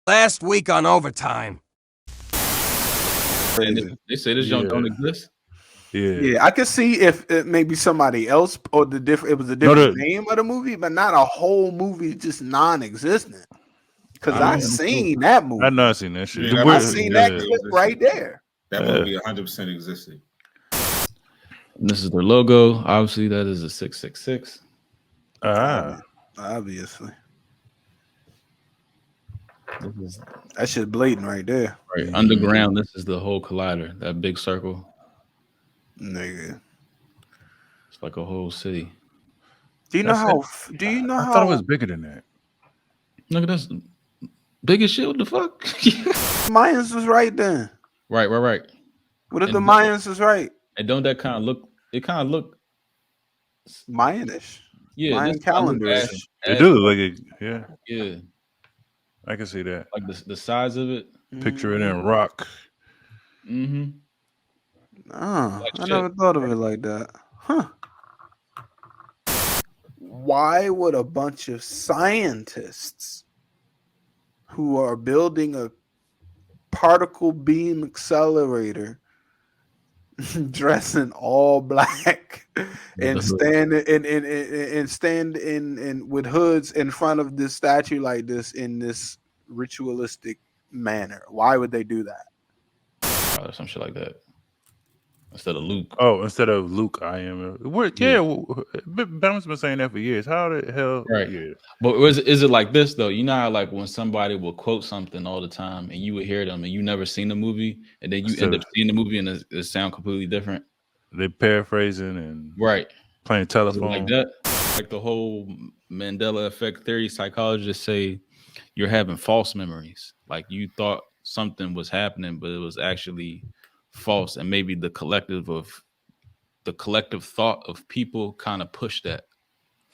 Last week on Overtime. And they say this junk don't exist. Yeah, I could see if it maybe somebody else or it was a different name of the movie, but not a whole movie just non-existent. Because I seen that movie. I know I seen that shit. Yeah, I seen that clip right there. That movie 100% existed. And this is their logo. Obviously, that is a 666. Obviously. That shit blatant right there. Right. Underground, this is the whole collider, that big circle. Nigga. It's like a whole city. Do you know how I thought it was bigger than that. Look at this. Big as shit, what the fuck? Mayans was right then. Right. What if the Mayans was right? And don't that kind of look, it kind of look Mayanish. Yeah, Mayan calendar. It do look like it, yeah. Yeah. I can see that. Like the size of it. Picture it in rock. I never thought of it like that. Huh. Why would a bunch of scientists who are building a particle beam accelerator dress in all black and stand in with hoods in front of this statue like this in this ritualistic manner? Why would they do that? Some shit like that. Instead of Luke. Oh, instead of Luke, I am. Bama's been saying that for years. How the hell? Right. Yeah. But is it like this though? You know how like when somebody will quote something all the time and you would hear them and you never seen the movie and then you end up seeing the movie and it sound completely different. They paraphrasing and playing telephone like that. Like the whole Mandela effect theory, psychologists say you're having false memories. Like you thought something was happening, but it was actually false, and maybe the collective thought of people kind of push that.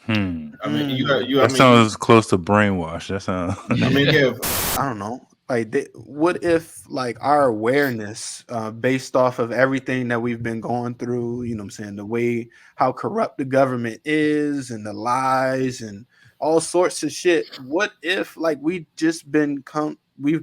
I mean, that sounds close to brainwash. That sounds. I mean, I don't know. Like, what if like our awareness, based off of everything that we've been going through, you know what I'm saying, the way how corrupt the government is and the lies and all sorts of shit. What if like we've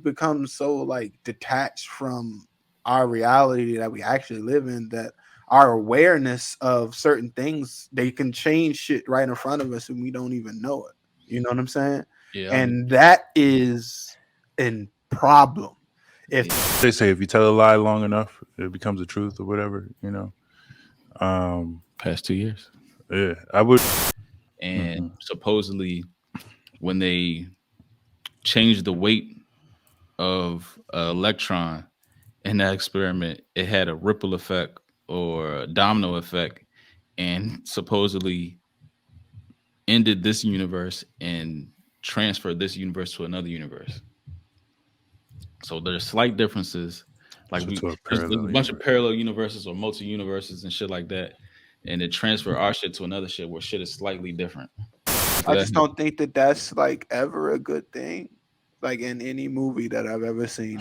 become so like detached from our reality that we actually live in that our awareness of certain things, they can change shit right in front of us and we don't even know it. You know what I'm saying? Yeah. And that is a problem. If they say if you tell a lie long enough, it becomes the truth or whatever, you know. Past 2 years. Yeah, I would. And supposedly when they changed the weight of an electron in that experiment, it had a ripple effect or a domino effect and supposedly ended this universe and transferred this universe to another universe. So there's slight differences. Like there's a bunch of parallel universes or multi-universes and shit like that. And it transfer our shit to another shit where shit is slightly different. I just don't think that that's like ever a good thing. Like in any movie that I've ever seen,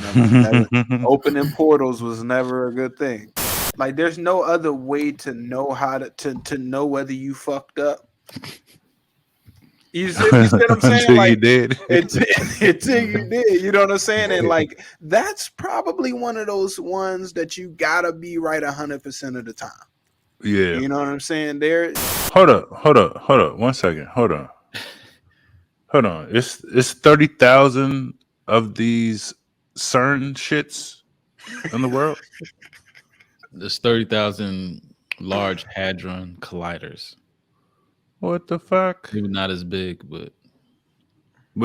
opening portals was never a good thing. Like there's no other way to know how to know whether you fucked up. You see what I'm saying? Like, you did. Until you did. You know what I'm saying? And like that's probably one of those ones that you gotta be right 100% of the time. Yeah. You know what I'm saying? There. Hold up. 1 second. Hold on. It's 30,000 of these CERN shits in the world. There's 30,000 large hadron colliders. What the fuck? Maybe not as big, but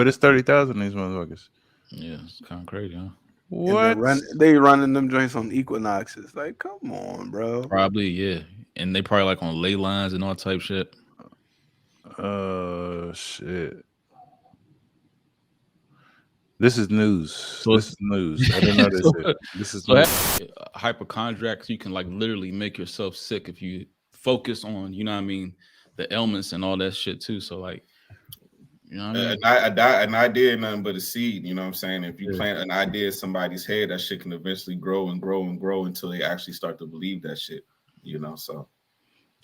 it's 30,000 these motherfuckers. Yeah, it's kind of crazy, huh? What? They running them joints on equinoxes. Like, come on, bro. Probably, yeah. And they probably like on ley lines and all type shit. Shit. This is news. This is news. I didn't know this. This is hypochondriacs. You can like literally make yourself sick if you focus on, you know what I mean, the ailments and all that shit too. So like, you know what I mean? An idea is nothing but a seed. You know what I'm saying? If you plant an idea in somebody's head, that shit can eventually grow and grow and grow until they actually start to believe that shit. You know, so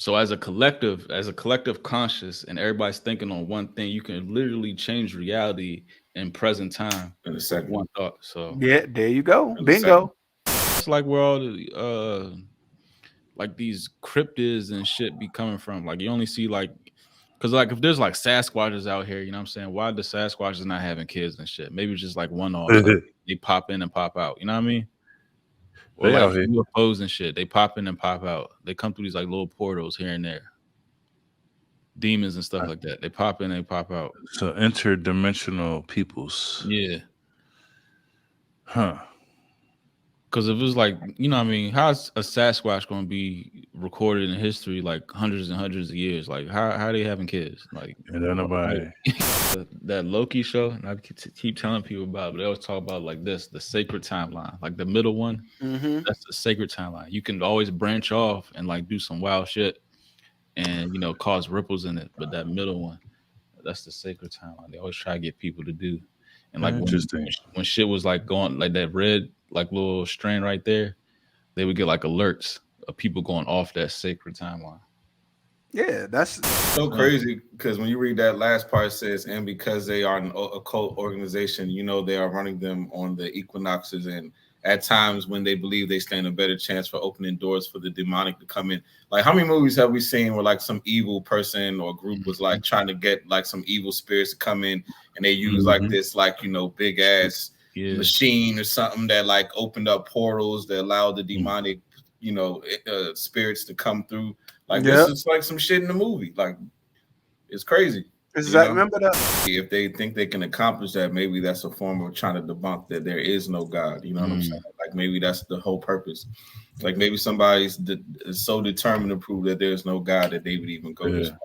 So as a collective conscious, and everybody's thinking on one thing, you can literally change reality in present time In a second. one thought. So Yeah, there you go. In a Bingo. it's like where all the like these cryptids and shit be coming from. Like you only see like, because like if there's like Sasquatches out here, you know what I'm saying? Why the Sasquatches not having kids and shit? Maybe it's just like one off. Like, they pop in and pop out. You know what I mean? Or They like out here. UFOs and shit. They pop in and pop out. They come through these like little portals here and there. Demons and stuff like that. They pop in and pop out. So interdimensional peoples. Yeah. Huh. Because if it was like, you know what I mean, how's a Sasquatch going to be recorded in history like hundreds and hundreds of years? Like, how are they having kids? Like, And then nobody. that Loki show, and I keep telling people about it, but they always talk about like this, the sacred timeline, like the middle one. Mm-hmm. That's the sacred timeline. You can always branch off and like do some wild shit and, you know, cause ripples in it. But that middle one, that's the sacred timeline. They always try to get people to do. And like when shit was like going like that red, like little strand right there, they would get like alerts of people going off that sacred timeline. Yeah, that's so crazy because when you read that last part, it says, and because they are an occult organization, you know, they are running them on the equinoxes and at times when they believe they stand a better chance for opening doors for the demonic to come in. Like, how many movies have we seen where like some evil person or group was like trying to get like some evil spirits to come in and they use like this, like, you know, big ass machine or something that like opened up portals that allowed the demonic, you know, spirits to come through. Like, this is like some shit in the movie. Like, it's crazy. Remember that? If they think they can accomplish that, maybe that's a form of trying to debunk that there is no God. You know what I'm saying? Like, maybe that's the whole purpose. Like, maybe somebody's so determined to prove that there's no God that they would even go this far.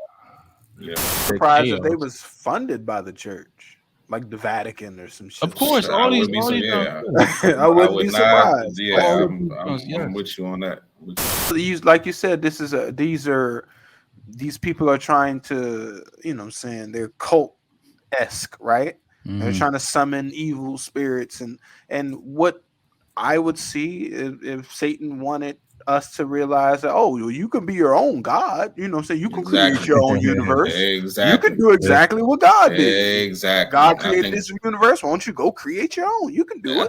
You know? Surprised if they was funded by the church, like the Vatican or some shit. Of course, all these. I wouldn't be surprised. Yeah, I'm with you on that. Like you said, these people are trying to, you know what I'm saying, they're cult-esque, right? They're trying to summon evil spirits, and what I would see if Satan wanted us to realize that, oh, you can be your own God, you know what I'm saying? You can create your own universe. You can do exactly what God did. Exactly. God created this universe. Why don't you go create your own? You can do it. I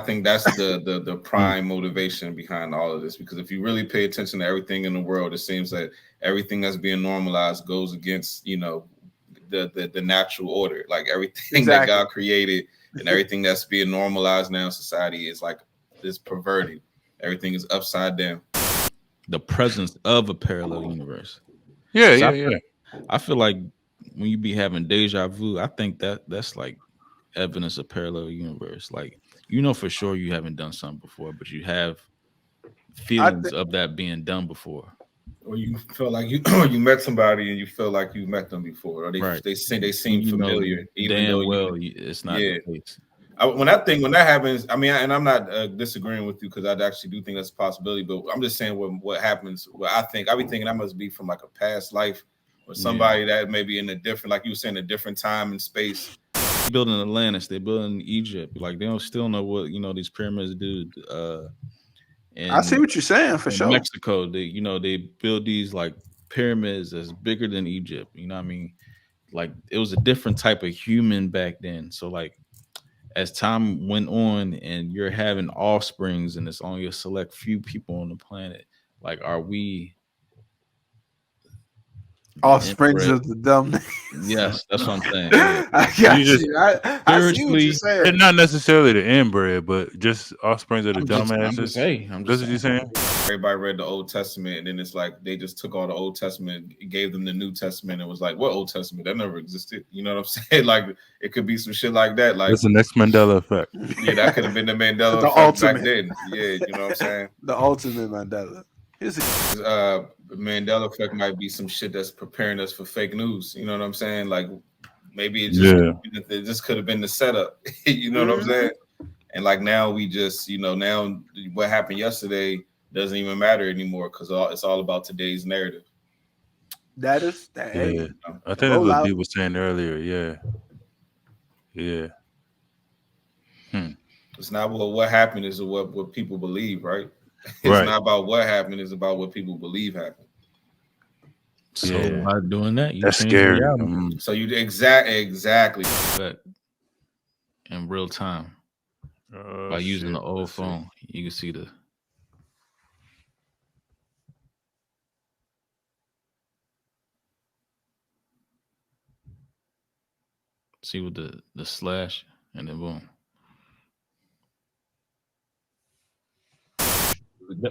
think that's the prime motivation behind all of this, because if you really pay attention to everything in the world, it seems that everything that's being normalized goes against, you know, the natural order. Like everything that God created and everything that's being normalized now in society is like this perverted. Everything is upside down. The presence of a parallel universe. Yeah. I feel like when you be having deja vu, I think that's like evidence of parallel universe. Like, you know for sure you haven't done something before, but you have feelings of that being done before. Or you feel like you met somebody and you feel like you met them before, or they seem familiar, even though it's not the case. When that happens, I mean, and I'm not disagreeing with you, because I actually do think that's a possibility. But I'm just saying what happens. What I be thinking that must be from like a past life or somebody that maybe in a different, like you were saying, a different time and space. They're building Atlantis, they're building Egypt. Like, they don't still know what, you know, these pyramids do. I see what you're saying for sure. Mexico, they build these like pyramids that's bigger than Egypt. You know what I mean? Like, it was a different type of human back then. So like, as time went on and you're having offsprings and it's only a select few people on the planet, like, are we offsprings of the dumb? Yes, that's what I'm saying. Yeah. I see what you're saying. And not necessarily the inbred, but just offsprings of the dumbasses. I'm just what you're saying. Everybody read the Old Testament, and then it's like they just took all the Old Testament, gave them the New Testament, and was like, "What Old Testament? That never existed." You know what I'm saying? Like, it could be some shit like that. Like, that's the next Mandela effect. Yeah, that could have been the Mandela effect back then. Yeah, you know what I'm saying? The ultimate Mandela. Mandela effect might be some shit that's preparing us for fake news. You know what I'm saying? Like, maybe it just could have been the setup. You know what I'm saying? And like, now we just, you know, now what happened yesterday doesn't even matter anymore, because it's all about today's narrative. That is that. Yeah, you know? I think that's what D was saying earlier. Yeah. It's not what happened, is what people believe, right? It's not about what happened, it's about what people believe happened. So Yeah. by doing that, you That's change scary. reality So you exactly. effect in real time by using the old phone. You can see the. See with the slash and then boom.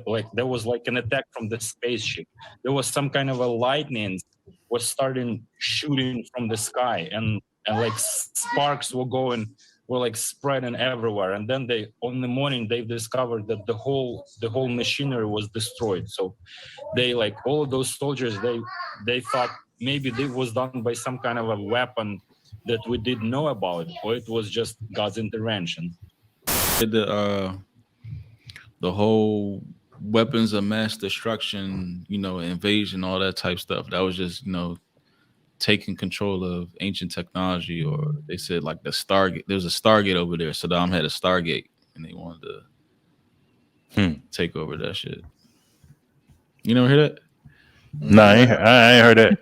Like there was like an attack from the spaceship. There was some kind of a lightning was starting shooting from the sky, and like sparks were like spreading everywhere. And then they on the morning they discovered that the whole machinery was destroyed. So they like all of those soldiers they thought maybe it was done by some kind of a weapon that we didn't know about, or it was just God's intervention. The whole weapons of mass destruction, invasion, all that type stuff. That was just, taking control of ancient technology, or they said like the Stargate. There's a Stargate over there. Saddam had a Stargate, and they wanted to take over that shit. You never hear that? No, I ain't heard that.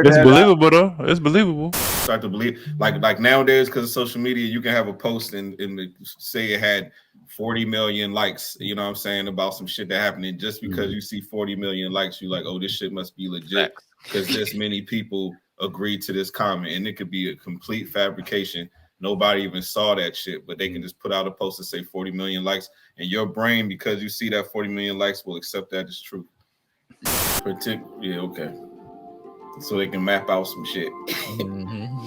It's believable though. It's believable. Start to believe, like nowadays, because of social media, you can have a post and say it had 40 million likes. You know what I'm saying, about some shit that happened, and just because you see 40 million likes, you're like, oh, this shit must be legit because this many people agreed to this comment, and it could be a complete fabrication. Nobody even saw that shit, but they can just put out a post and say 40 million likes, and your brain, because you see that 40 million likes, will accept that as true. Yeah, okay. So they can map out some shit.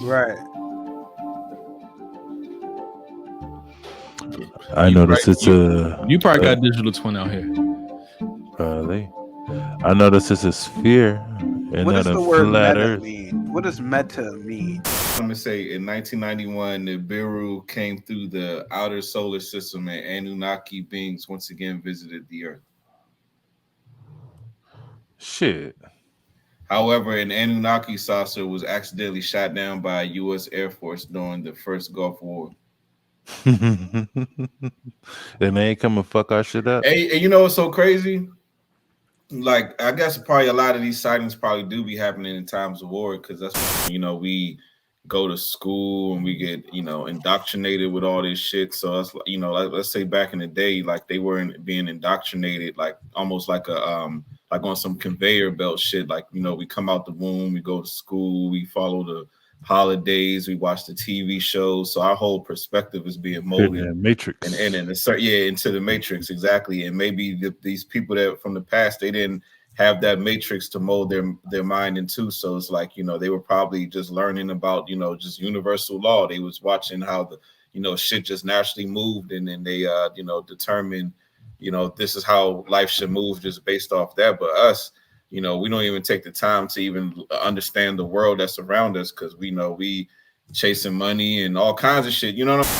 Right. I noticed it's You probably got digital twin out here. Probably. I noticed it's a sphere. And What not does a the word flat meta earth. mean? What does meta mean? I'm gonna say in 1991, the Nibiru came through the outer solar system, and Anunnaki beings once again visited the Earth. Shit. However, an Anunnaki saucer was accidentally shot down by U.S. Air Force during the first Gulf War. And they ain't come and fuck our shit up. Hey, you know what's so crazy? Like, I guess probably a lot of these sightings probably do be happening in times of war, because that's, we go to school and we get, indoctrinated with all this shit. So that's, let's say back in the day, like they weren't being indoctrinated, like almost like like on some conveyor belt shit. Like, we come out the womb, we go to school, we follow the holidays, we watch the TV shows. So our whole perspective is being molded Matrix. and into the Matrix, exactly. And maybe these people that from the past, they didn't have that Matrix to mold their mind into. So it's like, they were probably just learning about, just universal law. They was watching how the, shit just naturally moved, and then they, determined, this is how life should move just based off that. But us, we don't even take the time to even understand the world that's around us, because we know we chasing money and all kinds of shit. You know what I'm